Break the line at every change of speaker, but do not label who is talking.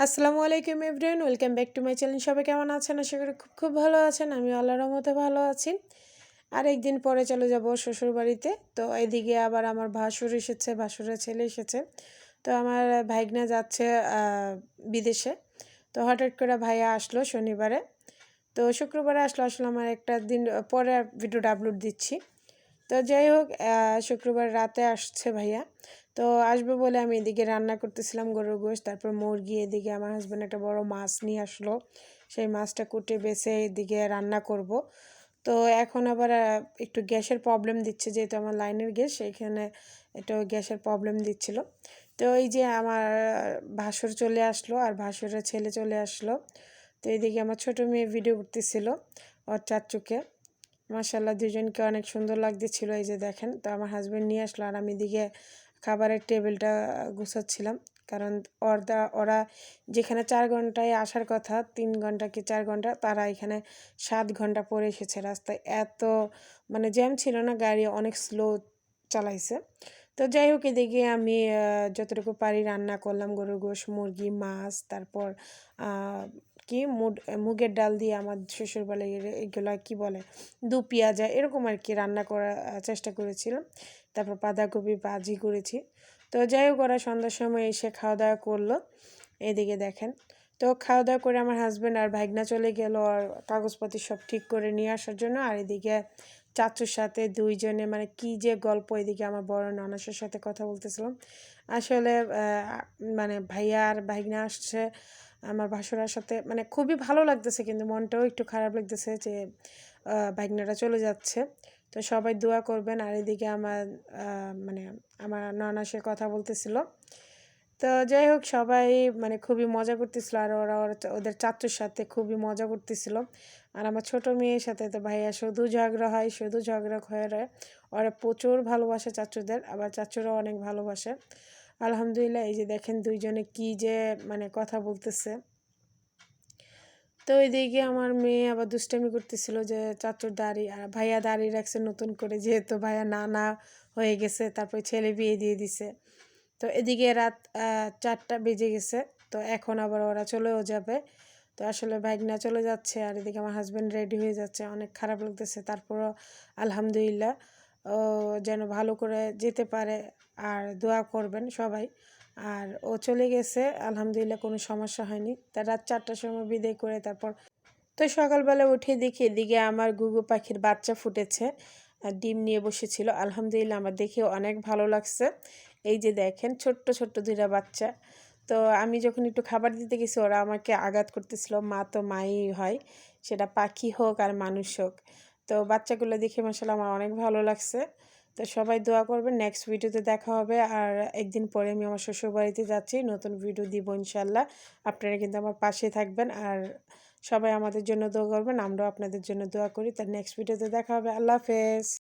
আসসালামু আলাইকুম everyone, welcome back to my channel. সবাই কেমন আছেন? আশা করি খুব খুব ভালো আছেন। আমি আল্লাহর রহমতে ভালো আছি। আর একদিন পরে চলে যাব শ্বশুর বাড়িতে। তো এদিকে আবার আমার ভাসুর এসেছে, ভাসুরের ছেলে এসেছে। তো আমার ভাইগনা যাচ্ছে বিদেশে। তো হঠাৎ করে ভাইয়া আসলো শনিবারে। তো শুক্রবারে আসলো। আসলে আমার একটা দিন পরে ভিডিওটা আপলোড দিচ্ছি। তো যাই হোক, শুক্রবার রাতে আসছে ভাইয়া। তো আসবে বলে আমি এদিকে রান্না করতেছিলাম গরুর গোশত, তারপর মুরগি। এদিকে আমার হাজব্যান্ড একটা বড় মাছ নিয়ে আসলো। সেই মাছটা কুটে বেছে এদিকে রান্না করব। তো এখন আবার একটু গ্যাসের প্রবলেম দিচ্ছে, যেহেতু আমার লাইনের গ্যাস, সেইখানে একটু গ্যাসের প্রবলেম দিচ্ছিল। তো এই যে আমার ভাসুর চলে আসলো আর ভাসুরের ছেলে চলে আসলো। তো এইদিকে আমার ছোটো মেয়ে ভিডিও করতেছিল ওর চাচুকে। মাশাআল্লাহ, দুজনকে অনেক সুন্দর লাগতেছিল। এই যে দেখেন, তো আমার হাজব্যান্ড নিয়ে আসলো আর আমি এদিকে খাবারের টেবিলটা গুছাচ্ছিলাম। কারণ ওরা যেখানে 4 ঘন্টায় আসার কথা, 3 ঘন্টা কি 4 ঘন্টা, তারা এখানে 7 ঘন্টা পরে এসেছে। রাস্তায় এত মানে জ্যাম ছিল না, গাড়ি অনেক স্লো চালাইছে। তো যাই হোক, এদিকে আমি যতটুকু পারি রান্না করলাম গরুর গোশত, মুরগি, মাছ, তারপর কি মুগের ডাল দিয়ে আমার শ্বশুর বলে এগুলা কি বলে, দু পেঁয়াজা এরকম আর কি রান্না করার চেষ্টা করেছিলাম। তারপর বাঁধাকপি ভাজি করেছি। তো যাই হোক, ওরা সন্ধ্যার সময় এসে খাওয়া দাওয়া করলো। এদিকে দেখেন, তো খাওয়া দাওয়া করে আমার হাজব্যান্ড আর ভাগনা চলে গেল আর কাগজপত্র সব ঠিক করে নিয়ে আসার জন্য। আর এদিকে চাচুর সাথে দুইজনে মানে কি যে গল্প, এদিকে আমার বড় ননাসের সাথে কথা বলতেছিলাম। আসলে মানে ভাইয়া আর ভাগনা আসছে আমার ভাসুরার সাথে, মানে খুবই ভালো লাগতেছে, কিন্তু মনটাও একটু খারাপ লাগতেছে যে ভাগনাটা চলে যাচ্ছে। তো সবাই দোয়া করবেন। আর এদিকে আমার মানে আমার ননাসে কথা বলতেছিল। তো যাই হোক, সবাই মানে খুবই মজা করতেছিল আর ওদের চাচুর সাথে খুবই মজা করতেছিল। আর আমার ছোট মেয়ের সাথে তো ভাইয়া শুধু ঝগড়া হয়, শুধু ঝগড়া হয়। ওরা প্রচুর ভালোবাসে চাচুদের, আবার চাচুরাও অনেক ভালোবাসে। আলহামদুলিল্লাহ, এই যে দেখেন দুইজনে কি যে মানে কথা বলতেছে। তো এদিকে আমার মেয়ে আবার দুষ্টামি করতেছিল যে চাচুর দাড়ি, আর ভাইয়া দাড়ি রাখছে নতুন করে, যেহেতু ভাইয়া নানা হয়ে গেছে, তারপর ছেলে বিয়ে দিয়ে দিছে। তো এদিকে রাত 4টা বেজে গেছে। তো এখন আবার ওরা চলেও যাবে। তো আসলে ভাগনা চলে যাচ্ছে আর এদিকে আমার হাজব্যান্ড রেডি হয়ে যাচ্ছে। অনেক খারাপ লাগতেছে, তারপরও আলহামদুলিল্লাহ ও যেন ভালো করে যেতে পারে। আর দোয়া করবেন সবাই। আর ও চলে গেছে, আলহামদুলিল্লাহ কোনো সমস্যা হয়নি। তা রাত 4টার সময় বিদায় করে তারপর তো সকালবেলা উঠে দেখি এদিকে আমার ঘুঘু পাখির বাচ্চা ফুটেছে আর ডিম নিয়ে বসেছিল। আলহামদুলিল্লাহ, আমার দেখে অনেক ভালো লাগছে। এই যে দেখেন, ছোট্ট ছোট্ট 2টা বাচ্চা। তো আমি যখন একটু খাবার দিতে গেছি, ওরা আমাকে আঘাত করতেছিল। মা তো মাই হয়, সেটা পাখি হোক আর মানুষ হোক। তো বাচ্চাগুলো দেখে মাশাআল্লাহ আমার অনেক ভালো লাগছে। তো সবাই দোয়া করবেন। নেক্সট ভিডিওতে দেখা হবে। আর একদিন পরে আমি আমার শ্বশুর বাড়িতে যাচ্ছি, নতুন ভিডিও দিব ইনশাল্লাহ। আপনারা কিন্তু আমার পাশে থাকবেন আর সবাই আমাদের জন্য দোয়া করবেন, আমরাও আপনাদের জন্য দোয়া করি। তার নেক্সট ভিডিওতে দেখা হবে। আল্লাহ হাফেজ।